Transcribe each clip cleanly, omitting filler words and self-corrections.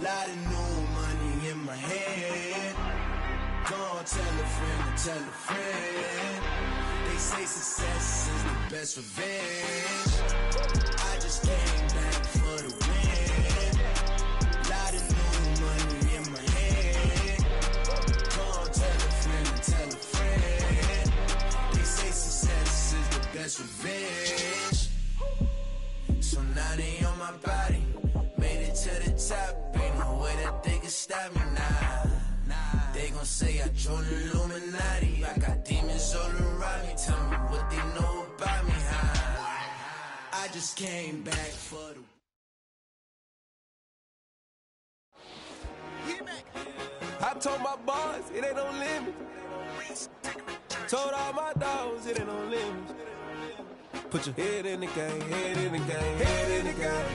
Lot of new money in my head. Gonna tell a friend to tell a friend. They say success is the best revenge. I just came back for the win. Lot of new money in my head. Gonna tell a friend to tell a friend. They say success is the best revenge. So now they on my body. Made it to the top. Ain't no way that they can stop me now. They gon' say I joined the Illuminati. I got demons all around me. Tell me what they know about me, huh? I just came back for the... I told my boss, it ain't no limit. Told all my dogs, it ain't no limit. Put your head in the game, head in the game, head in the game.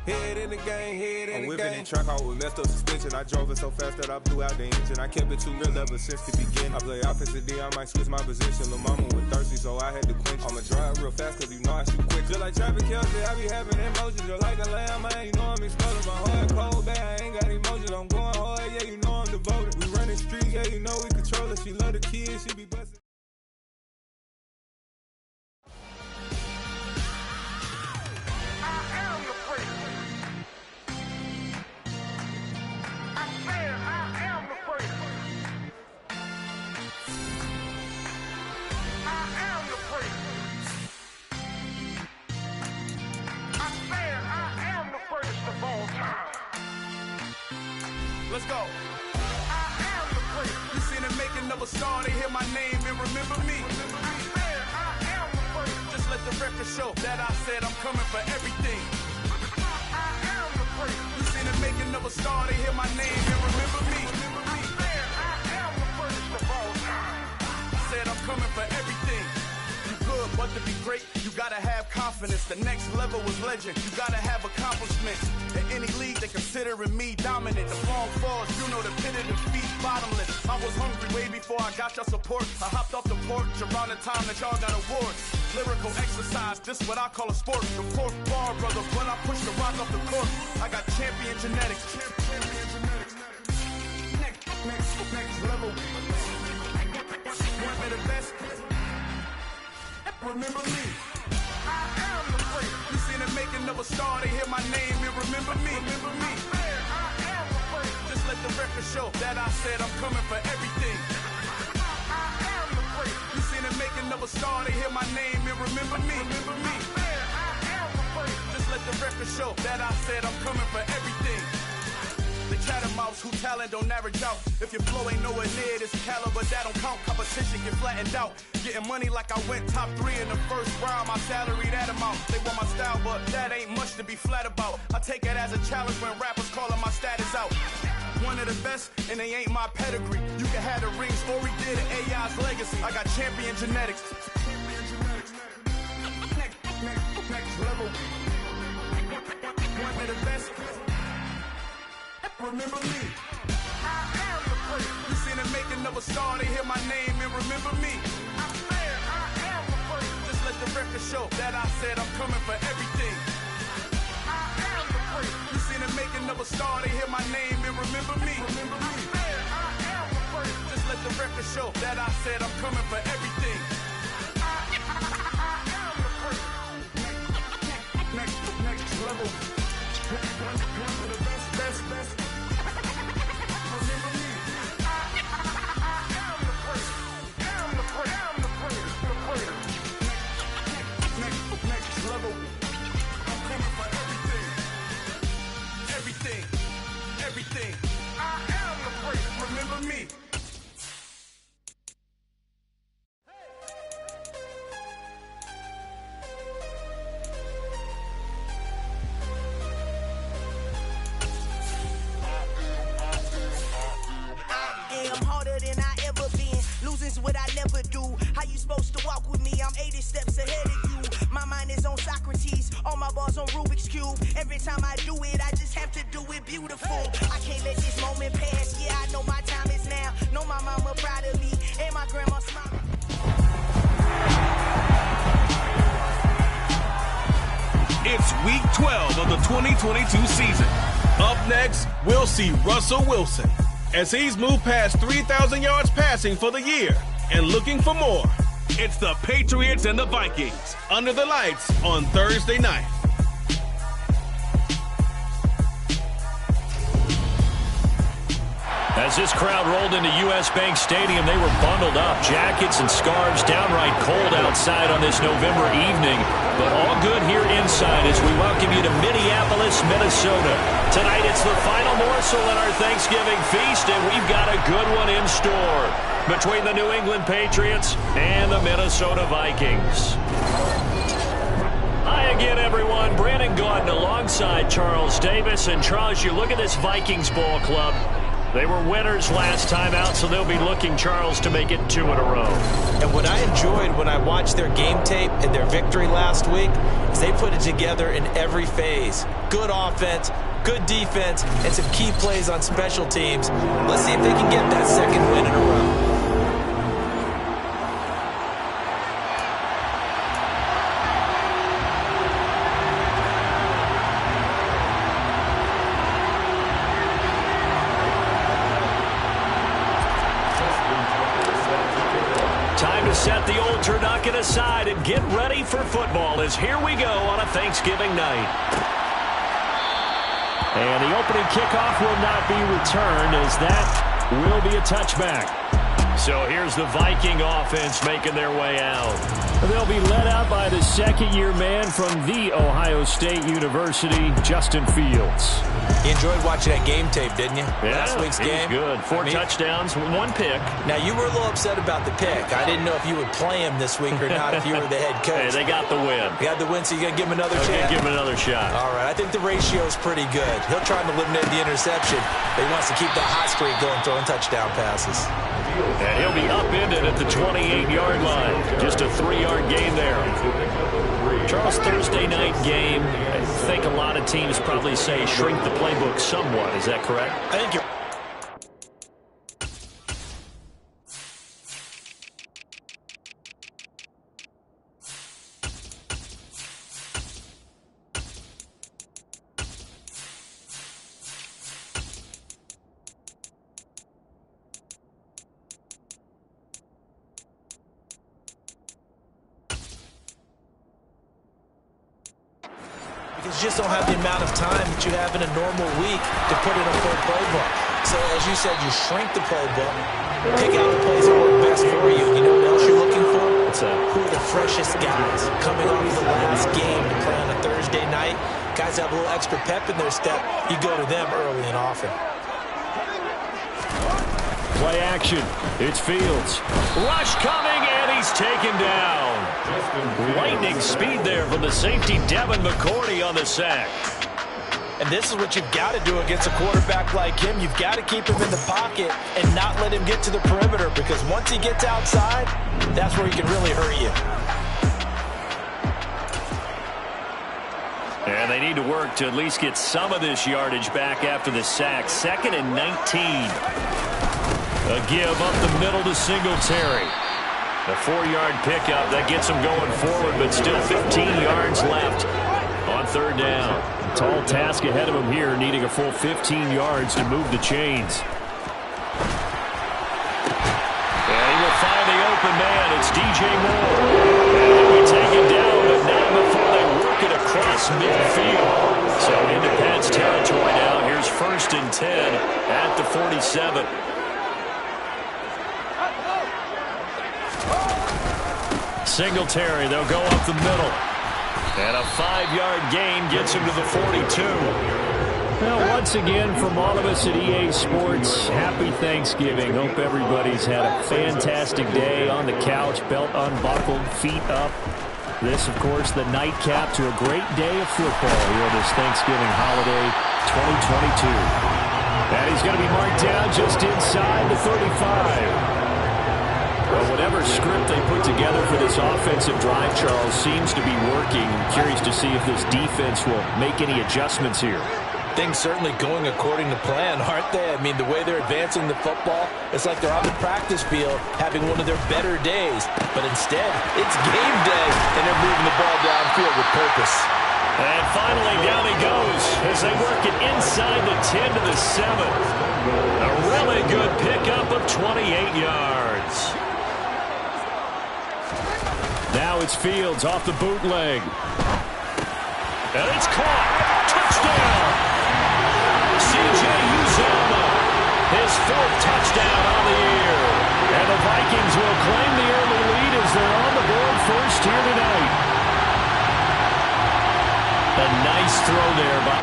Head in the game, head in the game. I'm whipping in track, I was messed up suspension. I drove it so fast that I blew out the engine. I kept it too real ever since the beginning. I play offensive D, I might switch my position. Lil' mama was thirsty, so I had to quench. I'ma drive real fast, cause you know I shoot quick. Just like Travis Kelce, I be having emotions. Just like a lamb, man, you know I'm exploding. My heart cold, bad, I ain't got emotions. I'm going hard, yeah, you know I'm devoted. We running streets, yeah, you know we control it. She love the kids, she be bustin'. Let's go. I am the prince. You seen the making of a star, they hear my name and remember me. I am the prince. Just let the record show that I said I'm coming for everything. I am the prince. You seen the making of a star, they hear my name and remember me. I am the prince of all time. Said I'm coming for everything. You good, but to be great, you gotta have confidence. The next level was legend. You gotta have accomplishments. In any league, they considering me dominant. The long falls, you know the pit of defeat, bottomless. I was hungry way before I got your support. I hopped off the porch around the time that y'all got awards. Lyrical exercise, this what I call a sport. The fourth bar, brother, when I push the rock off the court. I got champion genetics. Next level. One of the best. Remember me. I am the prince. You seen the making of a star, they hear my name and remember me. Remember me. I am the prince. Just let the record show that I said I'm coming for everything. I am the prince. You seen the making of a star, they hear my name and remember me. Remember me. I am the prince. Just let the record show that I said I'm coming for everything. The chattermouths who talent don't average out. If your flow ain't nowhere near this caliber, that don't count. Competition get flattened out. Getting money like I went top 3 in the first round. My salary that amount. They want my style, but that ain't much to be flat about. I take it as a challenge when rappers calling my status out. One of the best, and they ain't my pedigree. You can have the rings, or we did an AI's legacy. I got champion genetics. Next level. One of the best. Remember me. I am the prince. You seen the making of a star, they hear my name and remember me. I am the prince. Just let the record show that I said I'm coming for everything. I am the prince. You seen the making of a star, they hear my name and remember me. Remember me. I am the prince. Just let the record show that I said I'm coming for everything. I am the prince. Next level. One of the best. Next level. I'm coming for everything. Everything. I am the prince. Remember me. What I never do. How you supposed to walk with me? I'm 80 steps ahead of you. My mind is on Socrates, all my bars on Rubik's Cube. Every time I do it, I just have to do it beautiful. I can't let this moment pass. Yeah, I know my time is now. Know my mama proud of me, and my grandma smiling. It's week 12 of the 2022 season. Up next, we'll see Russell Wilson as he's moved past 3,000 yards passing for the year and looking for more. It's the Patriots and the Vikings under the lights on Thursday night. As this crowd rolled into U.S. Bank Stadium, they were bundled up, jackets and scarves, downright cold outside on this November evening, but all good here inside as we welcome you to Minneapolis, Minnesota. Tonight it's the final morsel in our Thanksgiving feast, and we've got a good one in store between the New England Patriots and the Minnesota Vikings. Hi again, everyone. Brandon Gaudin alongside Charles Davis. And Charles, you look at this Vikings ball club. They were winners last time out, so they'll be looking, Charles, to make it 2 in a row. And what I enjoyed when I watched their game tape and their victory last week is they put it together in every phase. Good offense, good defense, and some key plays on special teams. Let's see if they can get that second win in a row. Set the old turducken aside and get ready for football as here we go on a Thanksgiving night. And the opening kickoff will not be returned as that will be a touchback. So here's the Viking offense making their way out. They'll be led out by the second-year man from The Ohio State University, Justin Fields. You enjoyed watching that game tape, didn't you? Yeah, last week's game. Good. Four touchdowns, 1 pick. Now, you were a little upset about the pick. I didn't know if you would play him this week or not if you were the head coach. Hey, they got the win. They got the win, so you're going to give him another chance? Give him another shot. All right. I think the ratio is pretty good. He'll try and eliminate the interception, but he wants to keep that hot streak going, throwing touchdown passes. And he'll be upended at the 28-yard line. Just a 3-yard gain there. Charles, Thursday night game, I think a lot of teams probably say shrink the playbook somewhat. Is that correct? I think you're because you just don't have the amount of time that you have in a normal week to put in a full playbook. So, as you said, you shrink the playbook, pick out the plays that work best for you. You know what else you're looking for? Who are the freshest guys coming off the last game to play on a Thursday night? Guys have a little extra pep in their step. You go to them early and often. Play action. It's Fields. Rush coming, and he's taken down. Lightning speed there from the safety, Devin McCourty, on the sack. And this is what you've got to do against a quarterback like him. You've got to keep him in the pocket and not let him get to the perimeter, because once he gets outside, that's where he can really hurt you. And they need to work to at least get some of this yardage back after the sack. 2nd and 19. A give up the middle to Singletary. A 4-yard pickup that gets him going forward, but still 15 yards left on 3rd down. Tall task ahead of him here, needing a full 15 yards to move the chains. And he will find the open man. It's DJ Moore. And he'll be taken down, but not before they work it across midfield. So into Pat's territory now. Here's 1st and 10 at the 47. Singletary, they'll go up the middle. And a 5-yard gain gets him to the 42. Well, once again, from all of us at EA Sports, happy Thanksgiving. Hope everybody's had a fantastic day on the couch, belt unbuckled, feet up. This, of course, the nightcap to a great day of football here this Thanksgiving holiday 2022. And he's going to be marked down just inside the 35. Well, whatever script they put together for this offensive drive, Charles, seems to be working. I'm curious to see if this defense will make any adjustments here. Things certainly going according to plan, aren't they? I mean, the way they're advancing the football, it's like they're on the practice field having one of their better days. But instead, it's game day, and they're moving the ball downfield with purpose. And finally, down he goes as they work it inside the 10 to the 7. A really good pickup of 28 yards. Now it's Fields off the bootleg. And it's caught. Touchdown. C.J. Uzomah, his 4th touchdown on the year. And the Vikings will claim the early lead as they're on the board first here tonight. A nice throw there by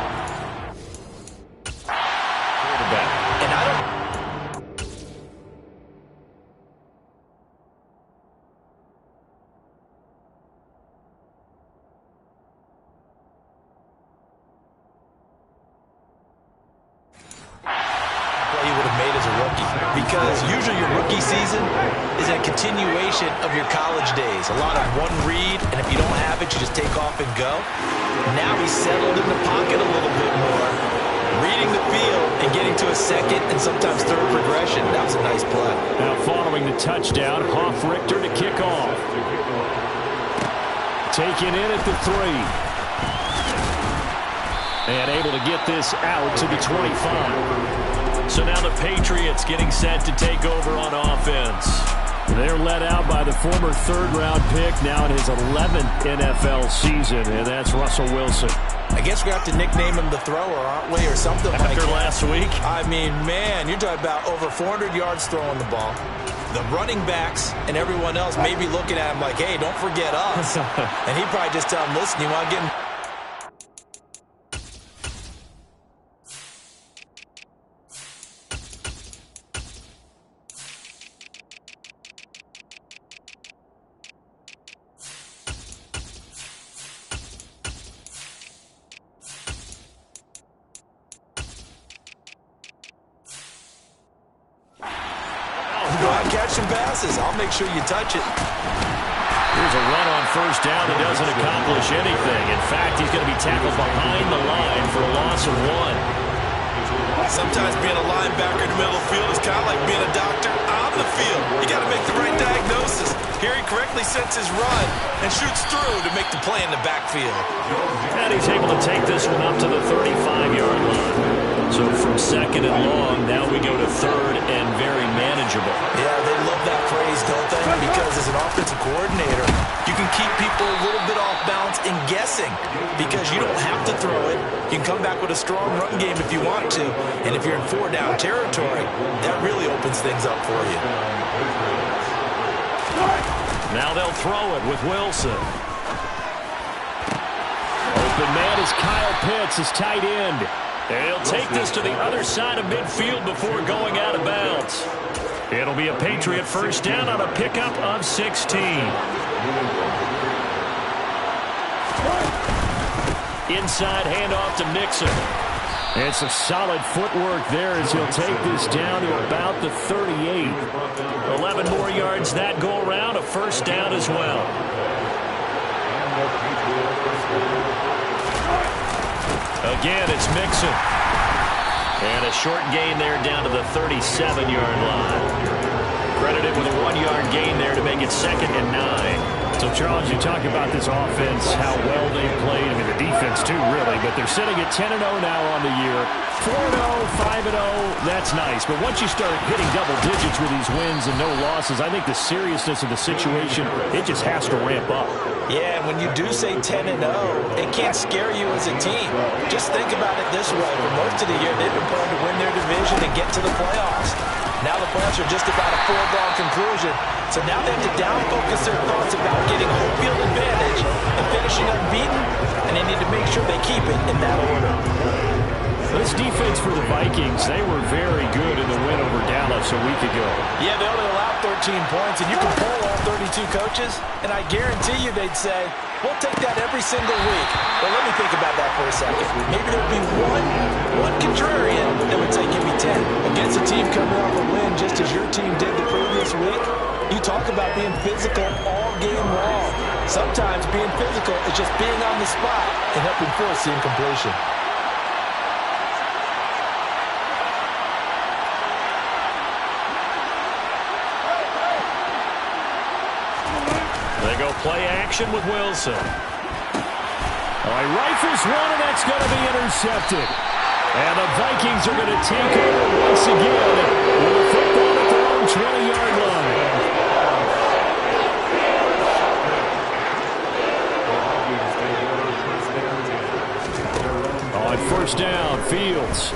quarterback. And I don't... you would have made as a rookie, because usually your rookie season is a continuation of your college days. A lot of one read, and if you don't have it, you just take off and go. Now he's settled in the pocket a little bit more, reading the field and getting to a second and sometimes third progression. That was a nice play. Now following the touchdown, Hoff-Richter to kick off. Taken in at the 3. And able to get this out to the 25. So now the Patriots getting set to take over on offense. They're led out by the former 3rd-round pick, now in his 11th NFL season, and that's Russell Wilson. I guess we have to nickname him the thrower, aren't we, or something like that. After last week? I mean, man, you're talking about over 400 yards throwing the ball. The running backs and everyone else may be looking at him like, hey, don't forget us. And he'd probably just tell him, listen, you want to get him? Go out and catch some passes. I'll make sure you touch it. Here's a run on first down that doesn't accomplish anything. In fact, he's going to be tackled behind the line for a loss of 1. Sometimes being a linebacker in the middle of the field is kind of like being a doctor on the field. You got to make the right diagnosis. Here he correctly sets his run and shoots through to make the play in the backfield. And he's able to take this one up to the 35-yard line. So from 2nd and long, now we go to 3rd and very manageable. Yeah, they love that phrase, don't they? Because as an offensive coordinator, you can keep people a little bit off balance and guessing because you don't have to throw it. You can come back with a strong run game if you want to. And if you're in 4-down territory, that really opens things up for you. Now they'll throw it with Wilson. Open man is Kyle Pitts, his tight end. And he'll take this to the other side of midfield before going out of bounds. It'll be a Patriot first down on a pickup of 16. Inside handoff to Mixon. And some solid footwork there as he'll take this down to about the 38. 11 more yards that go around, a first down as well. Again, it's Mixon. And a short gain there down to the 37-yard line. Credited with a 1-yard gain there to make it 2nd and 9. So, Charles, you talk about this offense, how well they've played. I mean, the defense, too, really. But they're sitting at 10-0 now on the year. 4-0, 5-0, that's nice. But once you start hitting double digits with these wins and no losses, I think the seriousness of the situation, it just has to ramp up. Yeah, when you do say 10-0, it can't scare you as a team. Just think about it this way. For most of the year, they've been playing to win their division and get to the playoffs. Now the playoffs are just about a foregone conclusion. So now they have to down-focus their thoughts about getting home field advantage and finishing unbeaten, and they need to make sure they keep it in that order. This defense for the Vikings, they were very good in the win over Dallas a week ago. Yeah, they only allowed 13 points, and you can poll all 32 coaches, and I guarantee you they'd say, we'll take that every single week. Well, let me think about that for a second. Maybe there'd be one contrarian that would say, give me 10. Against a team coming off a win just as your team did the previous week, you talk about being physical all game long. Sometimes being physical is just being on the spot and helping force the incompletion. They go play action with Wilson. He rifles one, and that's going to be intercepted. And the Vikings are going to take over once again with a football at their own 20-yard line. On first down, Fields.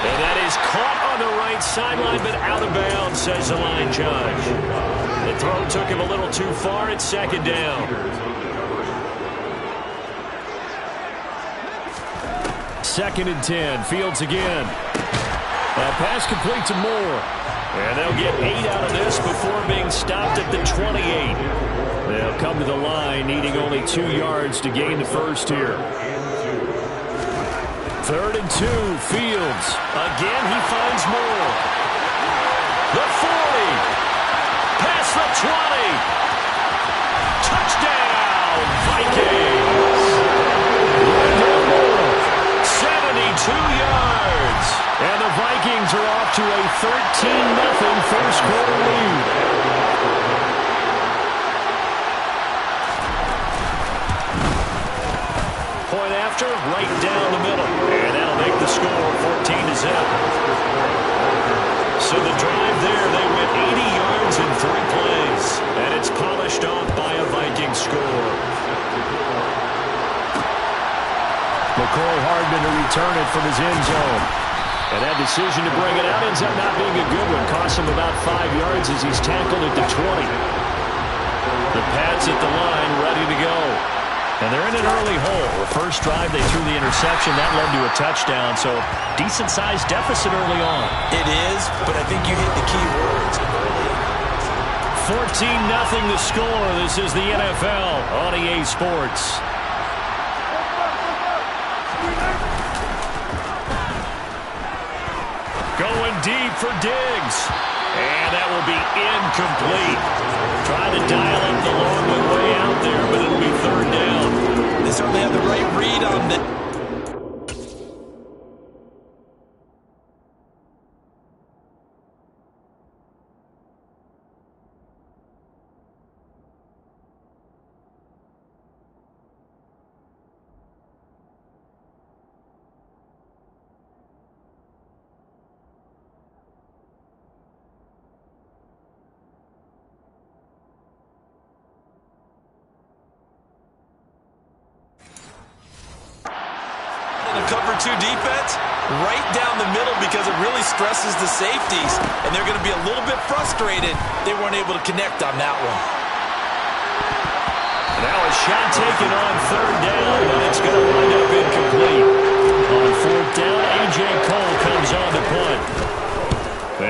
And that is caught on the right sideline, but out of bounds, says the line judge. The throw took him a little too far. It's second down. Second and 10. Fields again. Pass complete to Moore. And they'll get 8 out of this before being stopped at the 28. They'll come to the line needing only 2 yards to gain the first here. Third and 2, Fields. Again, he finds Moore. The 40. Past the 20. Touchdown, Vikings. 72 yards. And the Vikings are off to a 13-0 first quarter lead. Point after, right down the middle. And that'll make the score 14-0. So the drive there, they went 80 yards in 3 plays. And it's polished off by a Viking score. McCall Hardman to return it from his end zone. And that decision to bring it out ends up not being a good one. Costs him about 5 yards as he's tackled at the 20. The Pats at the line, ready to go. And they're in an early hole. The first drive, they threw the interception. That led to a touchdown, so decent-sized deficit early on. It is, but I think you hit the key words. 14-0 the score. This is the NFL on EA Sports. Going deep for Diggs. And that will be incomplete. Trying to dial up the long way out there, but it'll be third down. They certainly have the right read on the... Cover 2 defense right down the middle because it really stresses the safeties, and they're going to be a little bit frustrated they weren't able to connect on that one. Now a shot taken on third down, but it's going to wind up incomplete. On fourth down, A.J. Cole comes on to punt.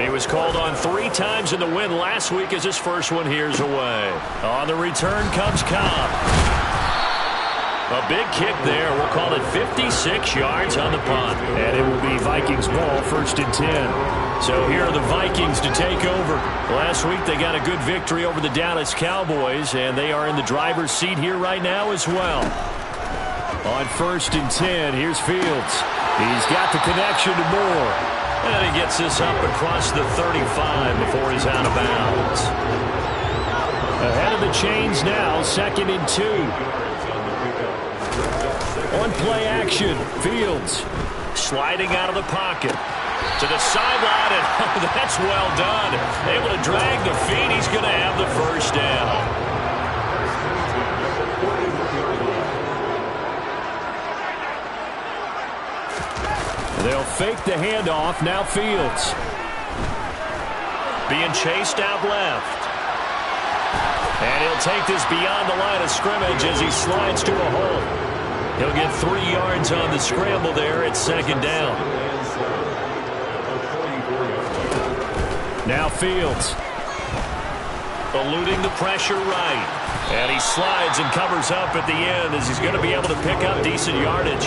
He was called on 3 times in the win last week as his first one here's away. On the return comes Cobb. A big kick there. We'll call it 56 yards on the punt. And it will be Vikings ball, first and 10. So here are the Vikings to take over. Last week they got a good victory over the Dallas Cowboys, and they are in the driver's seat here right now as well. On first and 10, here's Fields. He's got the connection to Moore. And he gets this up across the 35 before he's out of bounds. Ahead of the chains now, second and 2. On play action, Fields sliding out of the pocket to the sideline, and that's well done. Able to drag the feet. He's going to have the first down. They'll fake the handoff. Now Fields being chased out left. And he'll take this beyond the line of scrimmage as he slides to a hole. He'll get 3 yards on the scramble there at second down. Now Fields eluding the pressure right. And he slides and covers up at the end as he's going to be able to pick up decent yardage.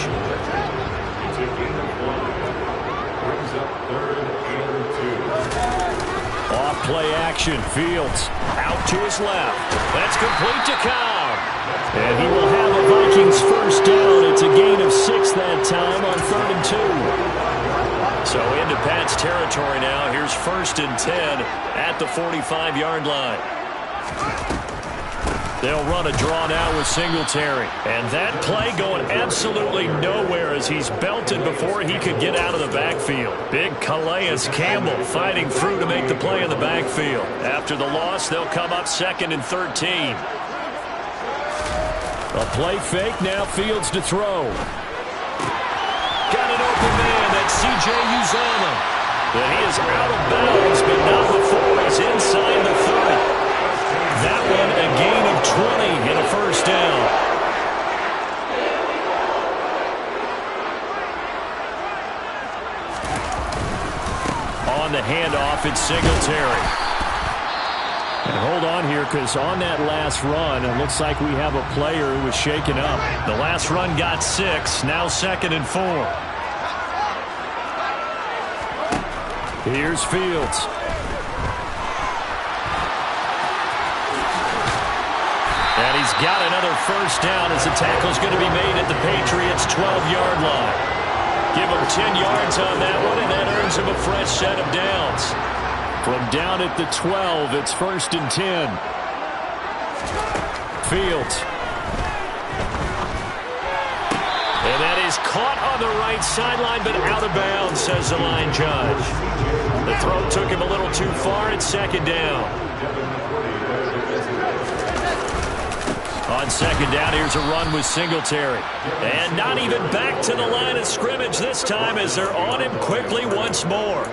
Off play action. Fields out to his left. That's complete to Cobb. And he will have the Vikings first down. It's a gain of 6 that time on third and 2. So into Pat's territory now. Here's first and 10 at the 45-yard line. They'll run a draw now with Singletary. And that play going absolutely nowhere as he's belted before he could get out of the backfield. Big Calais Campbell fighting through to make the play in the backfield. After the loss, they'll come up 2nd and 13. A play fake, now Fields to throw. Got an open man, that's C.J. Uzomah. But he is out of bounds, but not before he's inside the 30. That one a gain of 20 and a first down. On the handoff, it's Singletary. And hold on here, because on that last run, it looks like we have a player who was shaken up. The last run got 6, now 2nd and 4. Here's Fields. And he's got another first down as the tackle's going to be made at the Patriots' 12-yard line. Give him 10 yards on that one, and that earns him a fresh set of downs. From down at the 12, it's 1st and 10. Fields. And that is caught on the right sideline, but out of bounds, says the line judge. The throw took him a little too far. It's 2nd down. On 2nd down, here's a run with Singletary. And not even back to the line of scrimmage this time as they're on him quickly once more.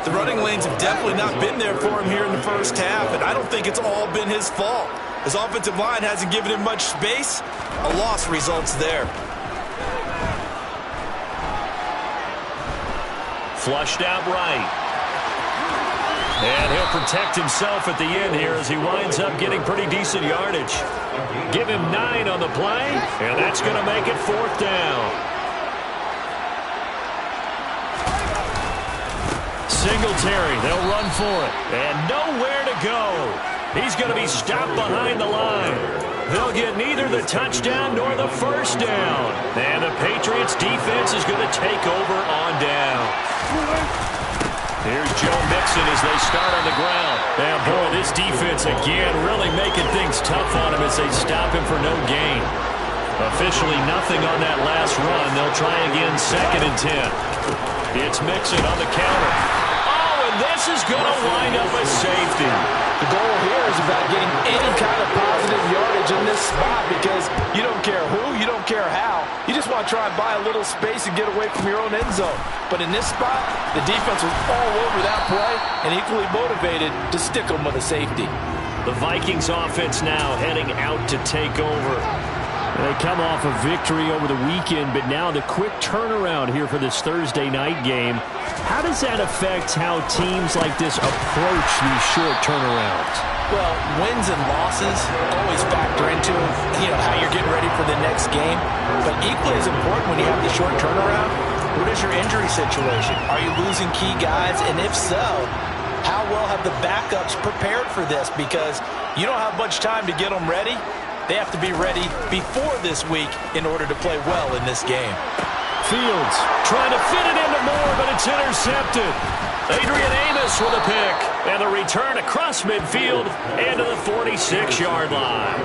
The running lanes have definitely not been there for him here in the first half, and I don't think it's all been his fault. His offensive line hasn't given him much space. A loss results there. Flushed out right. And he'll protect himself at the end here as he winds up getting pretty decent yardage. Give him 9 on the play, and that's going to make it 4th down. Singletary, they'll run for it. And nowhere to go. He's going to be stopped behind the line. They'll get neither the touchdown nor the first down. And the Patriots defense is going to take over on down. Here's Joe Mixon as they start on the ground. And boy, this defense again really making things tough on him as they stop him for no gain. Officially nothing on that last run. They'll try again 2nd and 10. It's Mixon on the counter. Oh, and this is going to wind up a safety. The goal here is about getting any kind of positive yardage in this spot because you don't care who, you don't care how. You just want to try and buy a little space and get away from your own end zone. But in this spot, the defense was all over that play and equally motivated to stick them with a safety. The Vikings offense now heading out to take over. They come off a victory over the weekend, but now the quick turnaround here for this Thursday night game. How does that affect how teams like this approach these short turnarounds? Well, wins and losses always factor into, how you're getting ready for the next game. But equally as important when you have the short turnaround, what is your injury situation? Are you losing key guys? And if so, how well have the backups prepared for this? Because you don't have much time to get them ready. They have to be ready before this week in order to play well in this game. Fields trying to fit it into Moore, but it's intercepted. Adrian Amos with a pick. And the return across midfield and to the 46-yard line.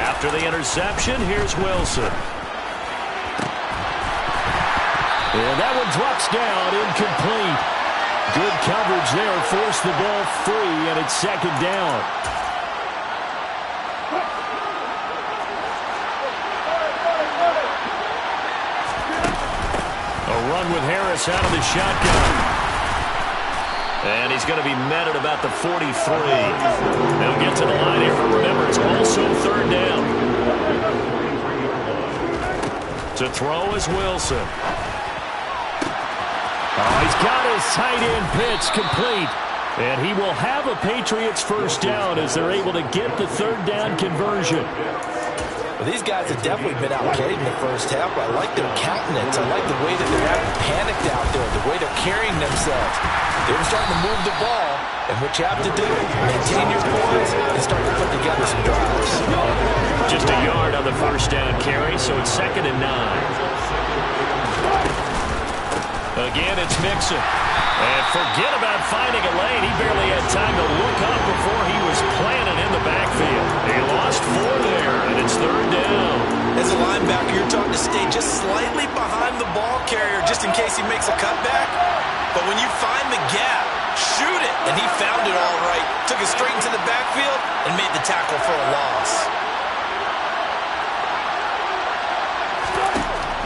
After the interception, here's Wilson. And that one drops down, incomplete. Good coverage there, forced the ball free, and it's 2nd down. A run with Harris out of the shotgun. And he's going to be met at about the 43. They'll get to the line here, but remember, it's also 3rd down. To throw is Wilson. Oh, he's got his tight end pitch complete. And he will have a Patriots first down as they're able to get the 3rd down conversion. Well, these guys have definitely been outplayed in the first half. I like their countenance. I like the way that they're acting panicked out there, the way they're carrying themselves. They're starting to move the ball. And what you have to do, maintain your poise and start to put together some drives. Just a yard on the first down carry, so it's 2nd and 9. Again, it's Mixon. And forget about finding a lane. He barely had time to look up before he was planted in the backfield. He lost 4 there, and it's 3rd down. As a linebacker, you're taught to stay just slightly behind the ball carrier just in case he makes a cutback. But when you find the gap, shoot it. And he found it all right. Took it straight into the backfield and made the tackle for a loss.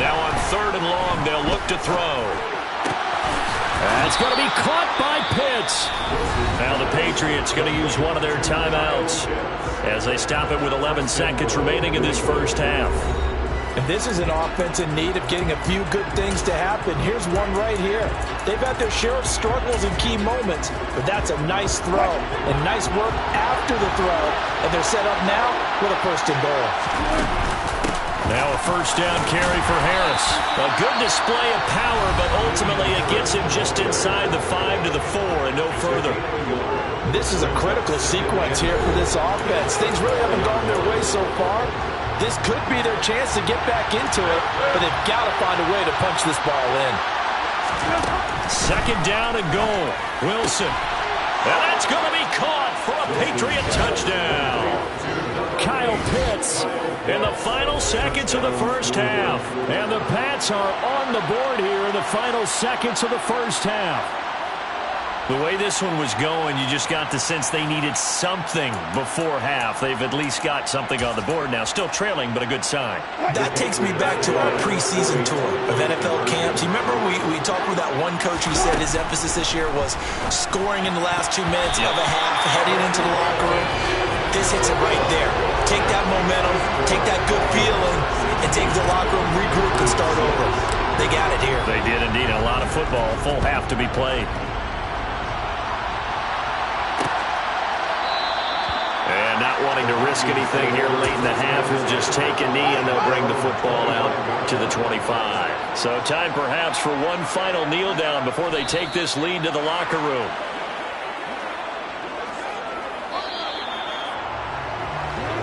Now on 3rd and long, they'll look to throw. That's going to be caught by Pitts. Now the Patriots going to use one of their timeouts as they stop it with 11 seconds remaining in this first half. And this is an offense in need of getting a few good things to happen. Here's one right here. They've had their share of struggles in key moments, but that's a nice throw and nice work after the throw. And they're set up now with a 1st and goal. Now a 1st down carry for Harris. A good display of power, but ultimately it gets him just inside the 5 to the 4 and no further. This is a critical sequence here for this offense. Things really haven't gone their way so far. This could be their chance to get back into it, but they've got to find a way to punch this ball in. 2nd down and goal. Wilson. And that's going to be caught for a Patriot touchdown. Kyle Pitts in the final seconds of the first half. And the Pats are on the board here in the final seconds of the first half. The way this one was going, you just got the sense they needed something before half. They've at least got something on the board now. Still trailing, but a good sign. That takes me back to our preseason tour of NFL camps. You remember we talked with that one coach who said his emphasis this year was scoring in the last 2 minutes of a half, heading into the locker room. This hits it right there. Take that momentum, take that good feeling, and take the locker room, regroup, and start over. They got it here. They did indeed. A lot of football, full half to be played. And not wanting to risk anything here late in the half, he'll just take a knee and they'll bring the football out to the 25. So time perhaps for one final kneel down before they take this lead to the locker room.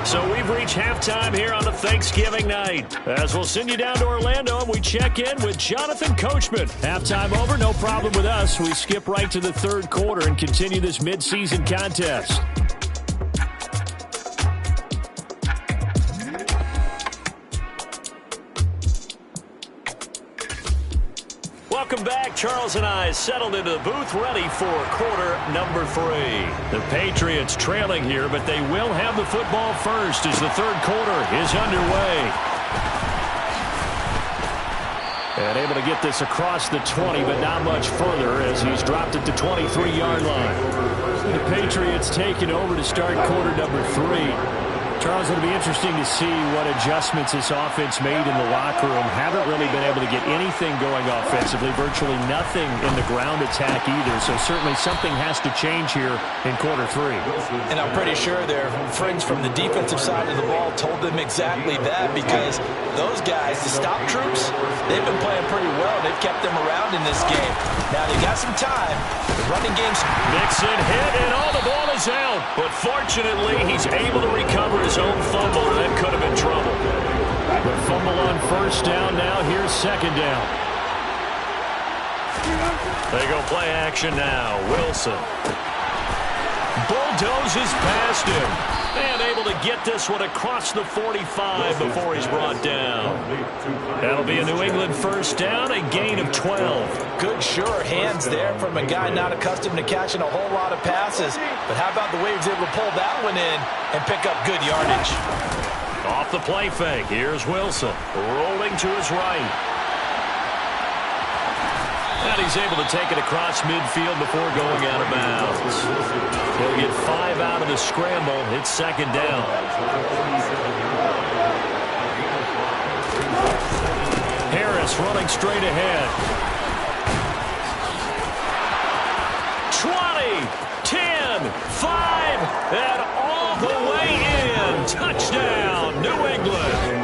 So we've reached halftime here on a Thanksgiving night. As we'll send you down to Orlando and we check in with Jonathan Coachman. Halftime over, no problem with us. We skip right to the 3rd quarter and continue this midseason contest. Welcome back. Charles and I settled into the booth ready for quarter number 3. The Patriots trailing here, but they will have the football first as the 3rd quarter is underway. And able to get this across the 20, but not much further as he's dropped it to 23-yard line. The Patriots taking over to start quarter number 3. Charles, it'll be interesting to see what adjustments this offense made in the locker room. Haven't really been able to get anything going offensively, virtually nothing in the ground attack either. So certainly something has to change here in quarter 3. And I'm pretty sure their friends from the defensive side of the ball told them exactly that, because those guys, the stop troops, they've been playing pretty well. They've kept them around in this game. Now they got some time. The running game's Mixon hit, and all the ball is out. But fortunately, he's able to recover his own fumble, and that could have been trouble. The fumble on 1st down now. Here's 2nd down. They go play action now. Wilson bulldozes past him. And able to get this one across the 45 before he's brought down. That'll be a New England 1st down, a gain of 12. Good, sure hands there from a guy not accustomed to catching a whole lot of passes. But how about the way he was able to pull that one in and pick up good yardage? Off the play fake, here's Wilson, rolling to his right. And he's able to take it across midfield before going out of bounds. He'll get 5 out of the scramble. It's 2nd down. Harris running straight ahead. 20, 10, 5, and all the way in. Touchdown, New England.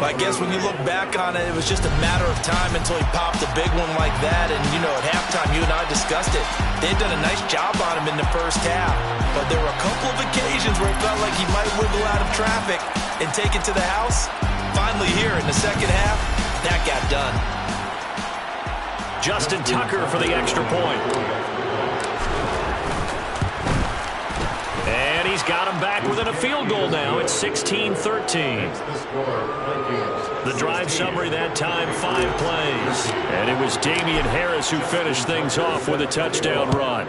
I guess when you look back on it, it was just a matter of time until he popped a big one like that. And, you know, at halftime, you and I discussed it. They'd done a nice job on him in the first half. But there were a couple of occasions where it felt like he might wiggle out of traffic and take it to the house. Finally here in the second half, that got done. Justin Tucker for the extra point. And he's got him back within a field goal now. It's 16-13. The drive summary that time, 5 plays. And it was Damian Harris who finished things off with a touchdown run.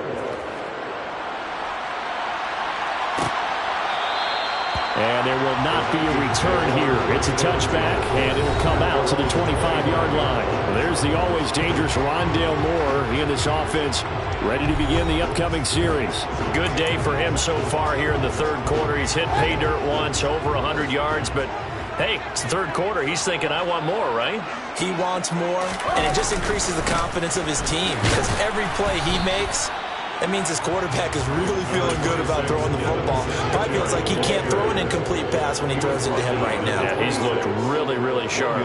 And there will not be a return here. It's a touchback, and it'll come out to the 25-yard line. There's the always dangerous Rondale Moore. He and this offense ready to begin the upcoming series. Good day for him so far here in the third quarter. He's hit pay dirt once, over 100 yards, but hey, it's the third quarter. He's thinking, I want more, right? He wants more, and it just increases the confidence of his team because every play he makes, that means his quarterback is really feeling good about throwing the football. Probably feels like he can't throw an incomplete pass when he throws into him right now. Yeah, he's looked really, really sharp.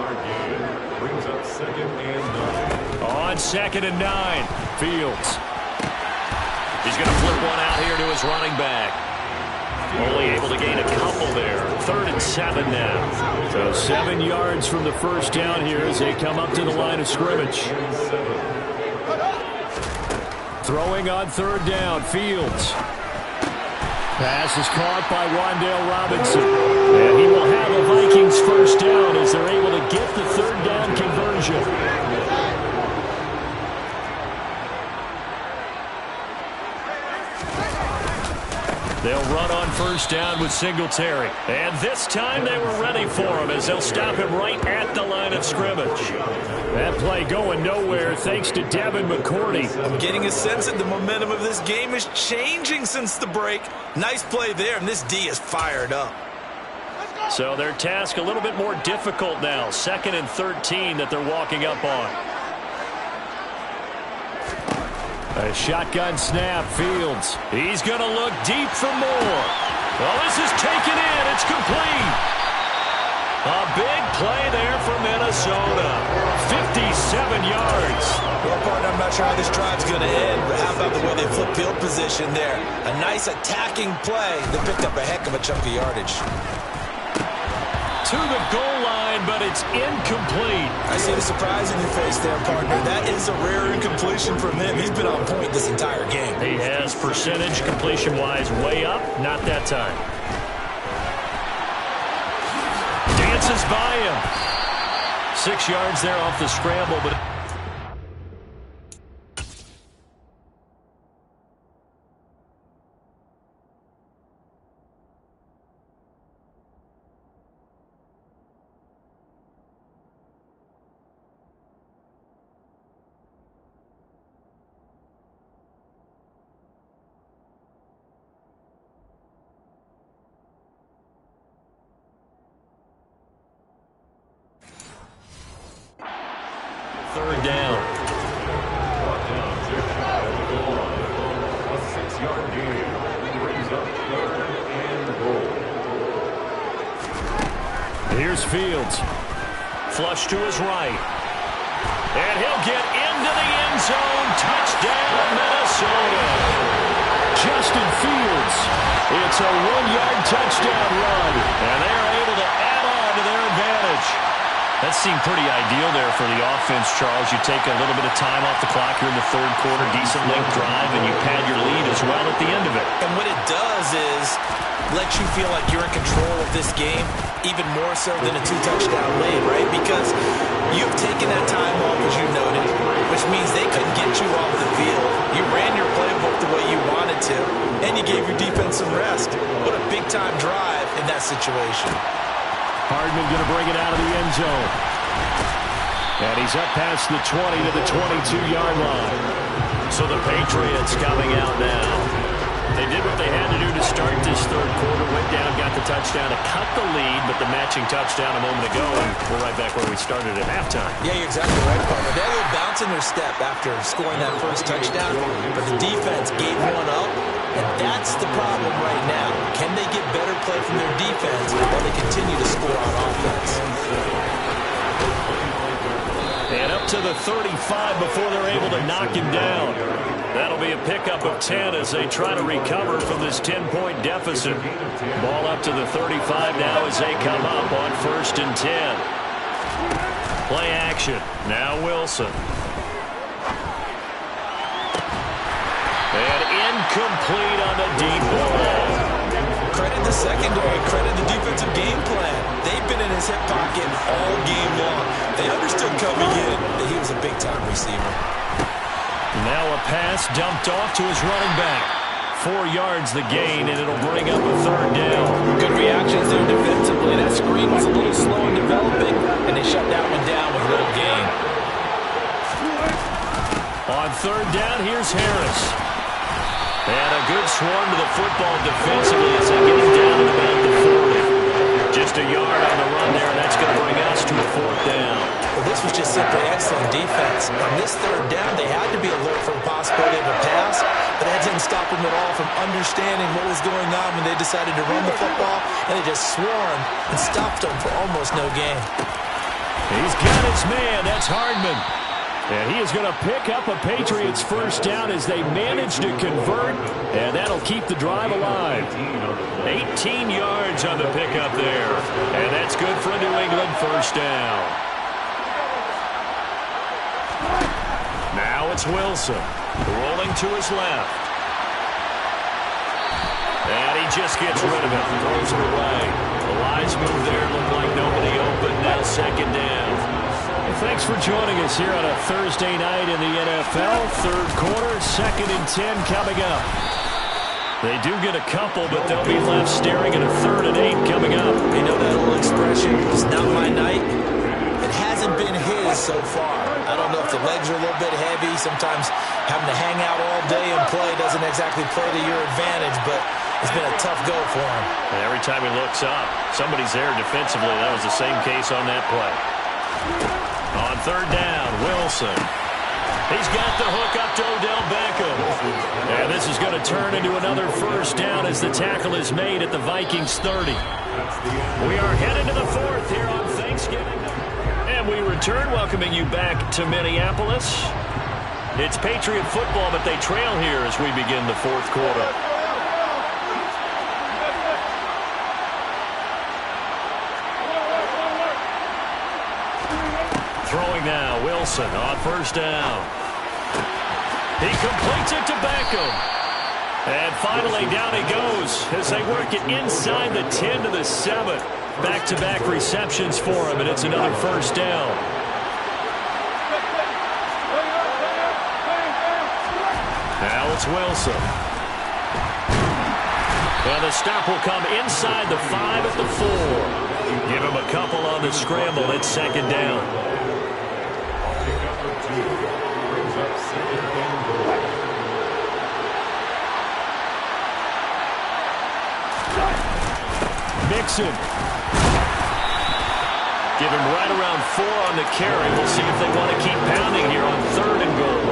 On 2nd and 9, Fields. He's going to flip one out here to his running back. Only able to gain a couple there. 3rd and 7 now. So 7 yards from the first down here as they come up to the line of scrimmage. Throwing on 3rd down, Fields. Pass is caught by Wan'Dale Robinson. And he will have a Vikings first down as they're able to get the 3rd down conversion. They'll run on first down with Singletary. And this time they were ready for him as they'll stop him right at the line of scrimmage. That play going nowhere thanks to Devin McCourty. I'm getting a sense that the momentum of this game is changing since the break. Nice play there, and this D is fired up. So their task a little bit more difficult now. 2nd and 13 that they're walking up on. A shotgun snap, Fields. He's going to look deep for more. Well, this is taken in. It's complete. A big play there for Minnesota. 57 yards. Well, partner, I'm not sure how this drive's going to end, but how about the way they flip field position there? A nice attacking play that picked up a heck of a chunk of yardage. To the goal line, but it's incomplete. I see the surprise in your face there, partner. That is a rare incompletion from him. He's been on point this entire game. He has percentage completion-wise way up. Not that time. Dances by him. 6 yards there off the scramble, but... Third down. Here's Fields. Flush to his right. And he'll get into the end zone. Touchdown, Minnesota. Justin Fields. It's a 1-yard touchdown run. And they're able to add on to their advantage. That seemed pretty ideal there for the offense, Charles. You take a little bit of time off the clock here in the third quarter, decent length drive, and you pad your lead as well at the end of it. And what it does is let you feel like you're in control of this game, even more so than a 2-touchdown lead, right? Because you've taken that time off, as you noted, which means they couldn't get you off the field. You ran your playbook the way you wanted to, and you gave your defense some rest. What a big-time drive in that situation. Hardman going to bring it out of the end zone. And he's up past the 20 to the 22-yard line. So the Patriots coming out now. They did what they had to do to start this third quarter. Went down, got the touchdown to cut the lead, but the matching touchdown a moment ago, and we're right back where we started at halftime. Yeah, you're exactly right, partner. They had a little bounce in their step after scoring that first touchdown, but the defense gave one up, and that's the problem right now. Can they get better play from their defense while they continue to score on offense? And up to the 35 before they're able to knock him down. That'll be a pickup of 10 as they try to recover from this 10-point deficit. Ball up to the 35 now as they come up on 1st and 10. Play action. Now Wilson. Incomplete on the deep ball. Credit the secondary, credit the defensive game plan. They've been in his hip pocket all game long. They understood coming in that he was a big-time receiver. Now a pass dumped off to his running back. 4 yards the gain, and it'll bring up a third down. Good reactions there defensively. That screen was a little slow in developing, and they shut that one down with little gain. On third down, here's Harris. And a good swarm to the football defensively as they get him down at about the 40. Just a yard on the run there, and that's going to bring us to a fourth down. Well, this was just simply excellent defense. On this third down, they had to be alert for the possibility of a pass, but that didn't stop them at all from understanding what was going on when they decided to run the football, and they just swarmed and stopped them for almost no gain. He's got his man. That's Hardman. And he is going to pick up a Patriots first down as they manage to convert, and that'll keep the drive alive. 18 yards on the pickup there, and that's good for a New England first down. Now it's Wilson, rolling to his left. And he just gets rid of it, throws it away. The wise move there, looked like nobody open, now second down. Thanks for joining us here on a Thursday night in the NFL. Third quarter, 2nd and 10 coming up. They do get a couple, but they'll be left staring at a 3rd and 8 coming up. You know that old expression, it's not my night? It hasn't been his so far. I don't know if the legs are a little bit heavy. Sometimes having to hang out all day and play doesn't exactly play to your advantage, but it's been a tough go for him. And every time he looks up, somebody's there defensively. That was the same case on that play. On third down, Wilson. He's got the hook up to Odell Beckham. And this is going to turn into another first down as the tackle is made at the Vikings 30. We are headed to the fourth here on Thanksgiving. And we return, welcoming you back to Minneapolis. It's Patriot football, but they trail here as we begin the fourth quarter. Throwing now, Wilson on first down. He completes it to Beckham. And finally down he goes as they work it inside the 10 to the 7. Back-to-back receptions for him, and it's another first down. Now it's Wilson. And the stop will come inside the 5 at the 4. Give him a couple on the scramble. It's second down. Mixon. Give him right around 4 on the carry. We'll see if they want to keep pounding here on 3rd and goal.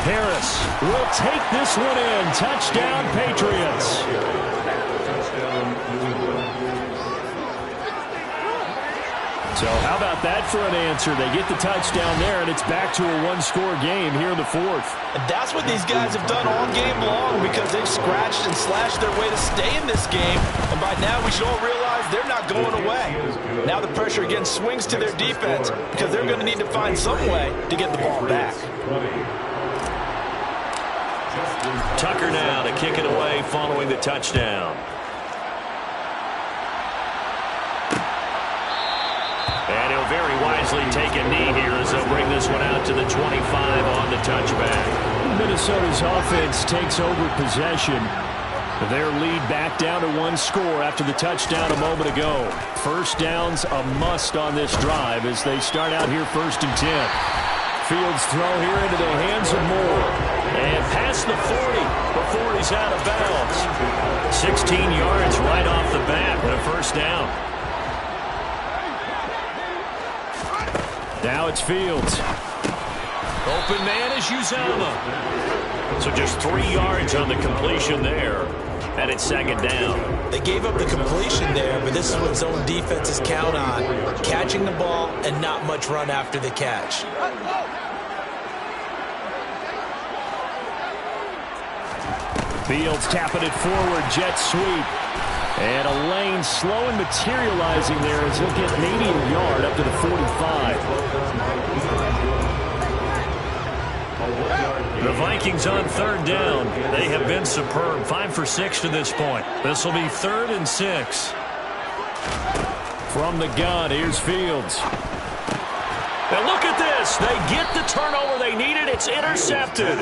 Harris will take this one in. Touchdown, Patriots. So how about that for an answer? They get the touchdown there, and it's back to a one-score game here in the fourth. And that's what these guys have done all game long because they've scratched and slashed their way to stay in this game. And by now we should all realize they're not going away. Now the pressure again swings to their defense because they're going to need to find some way to get the ball back. Tucker now to kick it away following the touchdown. And he'll very wisely take a knee here as they'll bring this one out to the 25 on the touchback. Minnesota's offense takes over possession. Their lead back down to one score after the touchdown a moment ago. First down's a must on this drive as they start out here 1st and 10. Fields throw here into the hands of Moore. And past the 40 before he's out of bounds. 16 yards right off the bat and a first down. Now it's Fields. Open man is Uzama. So just 3 yards on the completion there. And it's second down. They gave up the completion there, but this is what zone defenses count on. Catching the ball and not much run after the catch. Fields tapping it forward, jet sweep. And a lane slow and materializing there as he'll get maybe a yard up to the 45. The Vikings on third down. They have been superb. 5 for 6 to this point. This will be 3rd and 6. From the gun, here's Fields. Now look at this. They get the turnover they needed. It's intercepted.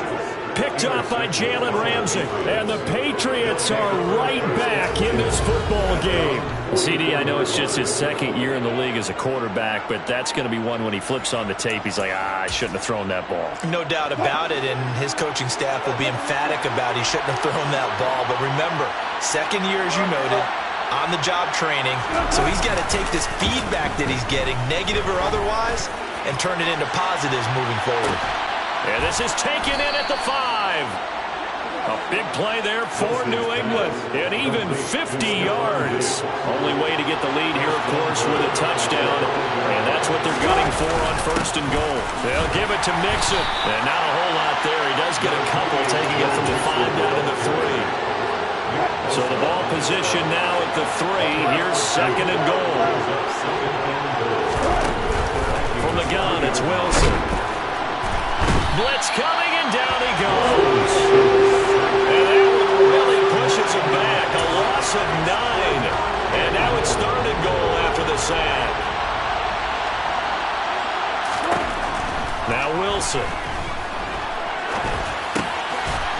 Picked off by Jalen Ramsey. And the Patriots are right back in this football game. CD, I know it's just his 2nd year in the league as a quarterback, but that's going to be one when he flips on the tape. He's like, I shouldn't have thrown that ball. No doubt about it, and his coaching staff will be emphatic about he shouldn't have thrown that ball. But remember, 2nd year, as you noted, on-the-job training. So he's got to take this feedback that he's getting, negative or otherwise, and turn it into positives moving forward. And this is taken in at the 5. A big play there for New England. And even 50 yards. Only way to get the lead here, of course, with a touchdown. And that's what they're gunning for on 1st and goal. They'll give it to Mixon. And not a whole lot there. He does get a couple, taking it from the 5 down to the 3. So the ball position now at the 3. Here's 2nd and goal. From the gun, it's Wilson. Blitz coming, and down he goes. And that one really pushes him back. A loss of 9. And now it's 3rd and goal after the sack. Now Wilson.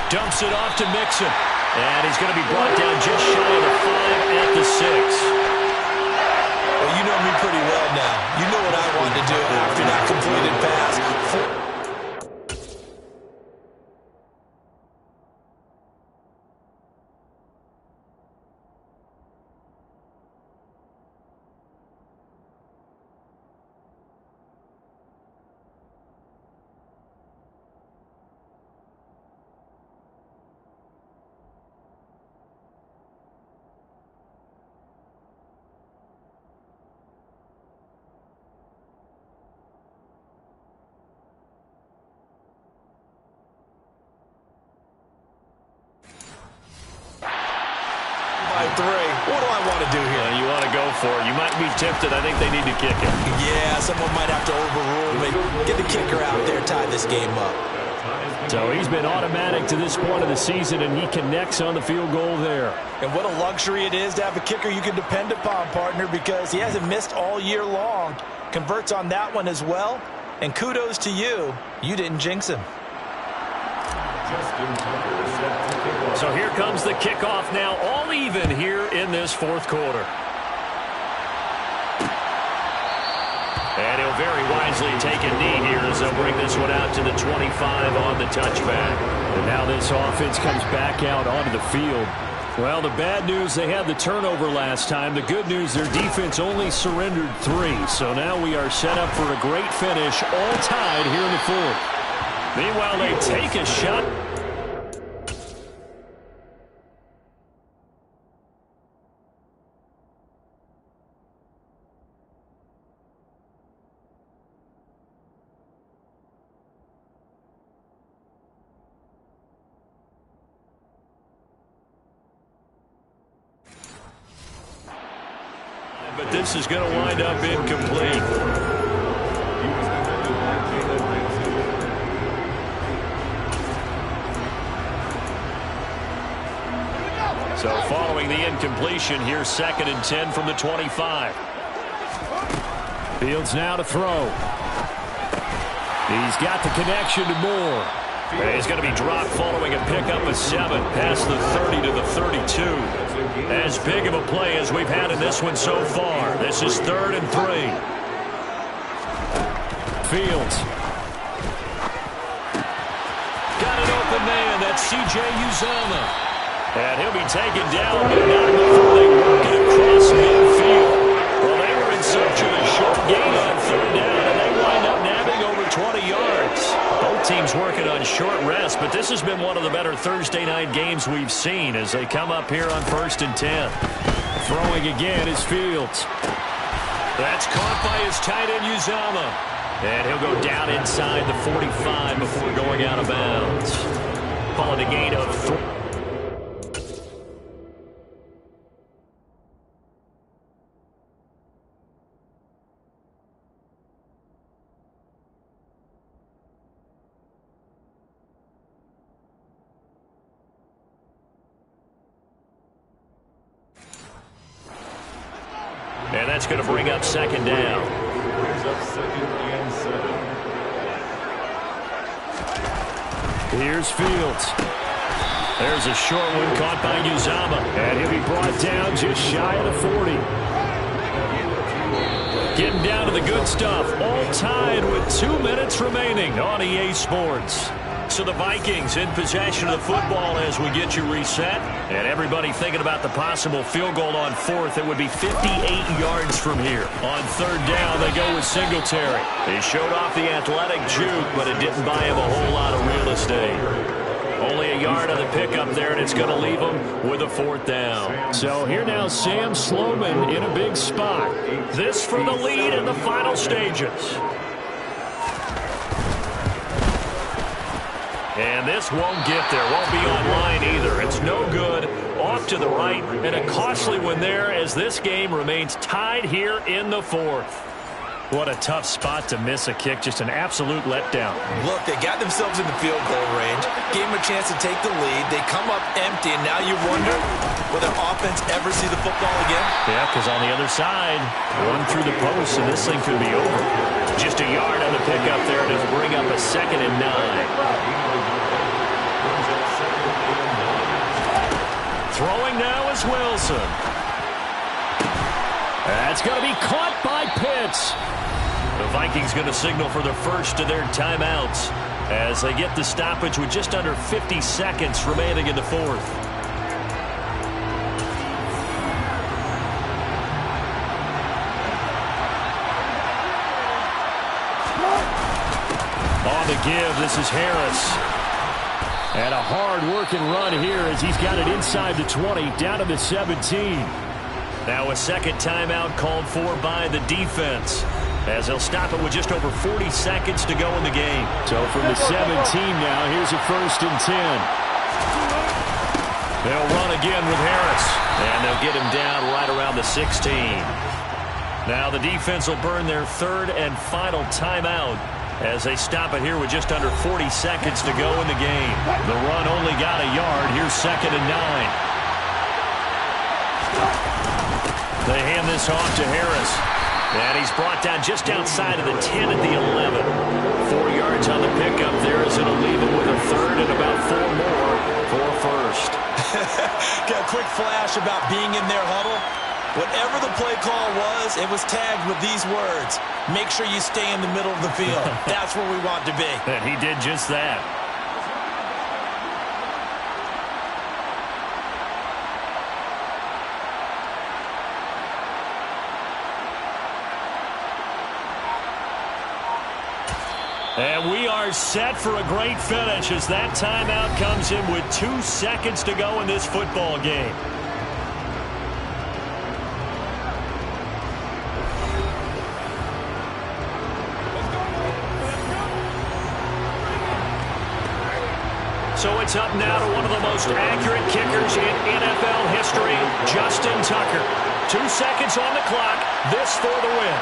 Dumps it off to Mixon. And he's going to be brought down just shy of the 5 at the 6. Well, you know me pretty well now. You know what I want to do after that completed pass. What do I want to do here? You want to go for it. You might be tempted. I think they need to kick it. Yeah, someone might have to overrule me. Get the kicker out there, tie this game up. So he's been automatic to this point of the season, and he connects on the field goal there. And what a luxury it is to have a kicker you can depend upon, partner, because he hasn't missed all year long. Converts on that one as well. And kudos to you. You didn't jinx him. So here comes the kickoff now, all even here in this 4th quarter. And he'll very wisely take a knee here as they'll bring this one out to the 25 on the touchback. And now this offense comes back out onto the field. Well, the bad news, they had the turnover last time. The good news, their defense only surrendered 3. So now we are set up for a great finish, all tied here in the 4th. Meanwhile, they take a shot. But this is going to wind up incomplete. So following the incompletion, here's 2nd and 10 from the 25. Fields now to throw. He's got the connection to Moore. And he's going to be dropped following a pickup of 7 past the 30 to the 32. As big of a play as we've had in this one so far. This is 3rd and 3. Fields. Got an open man. That's C.J. Uzomah. And he'll be taken down, but not before they work it across midfield. Well, they were in search of a short gain on 3rd down, and they wind up nabbing over 20 yards. Both teams working on short rest, but this has been one of the better Thursday night games we've seen as they come up here on 1st and 10. Throwing again is Fields. That's caught by his tight end, Uzomah. And he'll go down inside the 45 before going out of bounds. Calling a gain of 3. And that's going to bring up second down. Here's Fields. There's a short one caught by Uzama. And he'll be brought down just shy of the 40. Getting down to the good stuff. All tied with 2 minutes remaining on EA Sports. So the Vikings in possession of the football as we get you reset. And everybody thinking about the possible field goal on fourth. It would be 58 yards from here. On third down, they go with Singletary. He showed off the athletic juke, but it didn't buy him a whole lot of real estate. Only a yard on the pickup there, and it's going to leave him with a fourth down. So here now, Sam Sloman in a big spot. This for the lead in the final stages. And this won't get there. Won't be online either. It's no good. Off to the right. And a costly one there as this game remains tied here in the fourth. What a tough spot to miss a kick. Just an absolute letdown. Look, they got themselves in the field goal range. Gave them a chance to take the lead. They come up empty, and now you wonder, will their offense ever see the football again? Yeah, because on the other side, run through the post, and this thing could be over. Just a yard on the pickup there to bring up a 2nd and 9. Throwing now is Wilson. That's going to be caught by Pitts. The Vikings going to signal for the first of their timeouts as they get the stoppage with just under 50 seconds remaining in the fourth. On the give, this is Harris. And a hard-working run here as he's got it inside the 20, down to the 17. Now a second timeout called for by the defense as they'll stop it with just over 40 seconds to go in the game. So from the 17 now, here's a 1st and 10. They'll run again with Harris, and they'll get him down right around the 16. Now the defense will burn their 3rd and final timeout as they stop it here with just under 40 seconds to go in the game. The run only got a yard. Here's 2nd and 9. They hand this off to Harris. And he's brought down just outside of the 10 at the 11. 4 yards on the pickup there as it'll leave him with a 3rd and about 4 more for a first. Got a quick flash about being in their huddle. Whatever the play call was, it was tagged with these words. Make sure you stay in the middle of the field. That's where we want to be. And he did just that. And we are set for a great finish as that timeout comes in with 2 seconds to go in this football game. So it's up now to one of the most accurate kickers in NFL history, Justin Tucker. 2 seconds on the clock, this for the win.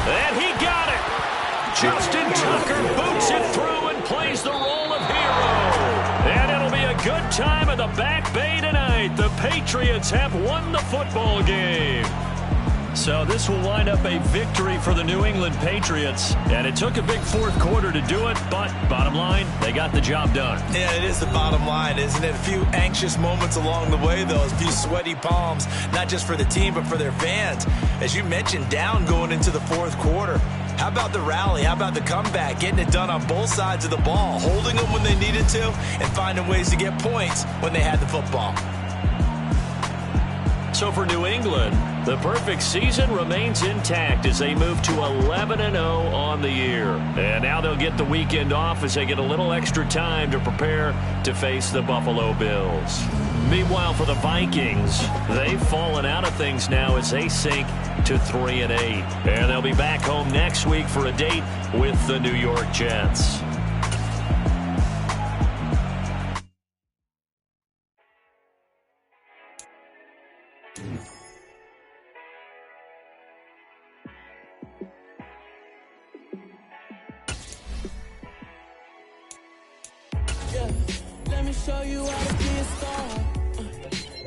And he got it. Justin Tucker boots it through and plays the role of hero. And it'll be a good time in the Back Bay tonight. The Patriots have won the football game. So this will wind up a victory for the New England Patriots. And it took a big 4th quarter to do it, but bottom line, they got the job done. Yeah, it is the bottom line, isn't it? A few anxious moments along the way, though. A few sweaty palms, not just for the team, but for their fans. As you mentioned, down going into the 4th quarter. How about the rally? How about the comeback? Getting it done on both sides of the ball, holding them when they needed to, and finding ways to get points when they had the football. So for New England, the perfect season remains intact as they move to 11-0 on the year. And now they'll get the weekend off as they get a little extra time to prepare to face the Buffalo Bills. Meanwhile, for the Vikings, they've fallen out of things now as they sink to 3-8. And they'll be back home next week for a date with the New York Jets. Let me show you how to be a star.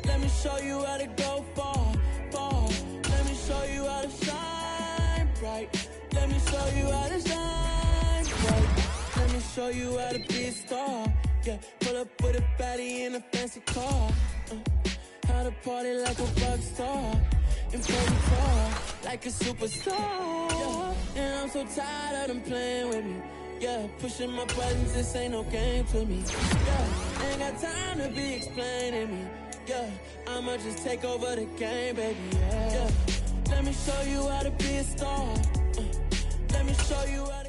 Let me show you how to go far, far. Let me show you how to shine bright. Let me show you how to shine bright. Let me show you how to be a star. Yeah, pull up with a baddie in a fancy car. How to party like a rock star. And play guitar like a superstar. Yeah. And I'm so tired of them playing with me. Yeah, pushing my buttons, this ain't no game to me. Yeah, ain't got time to be explaining me. Yeah, I'ma just take over the game, baby. Yeah, let me show you how to be a star. Let me show you how to.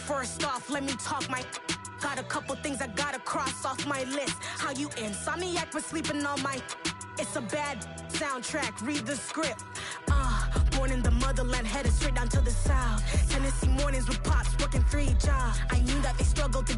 First off, let me talk my. Got a couple things I gotta cross off my list. How you insomniac for sleeping on my. It's a bad soundtrack, read the script. Born in the motherland, headed straight down to the south. Tennessee mornings with pops, working 3 jobs. I knew that they struggled to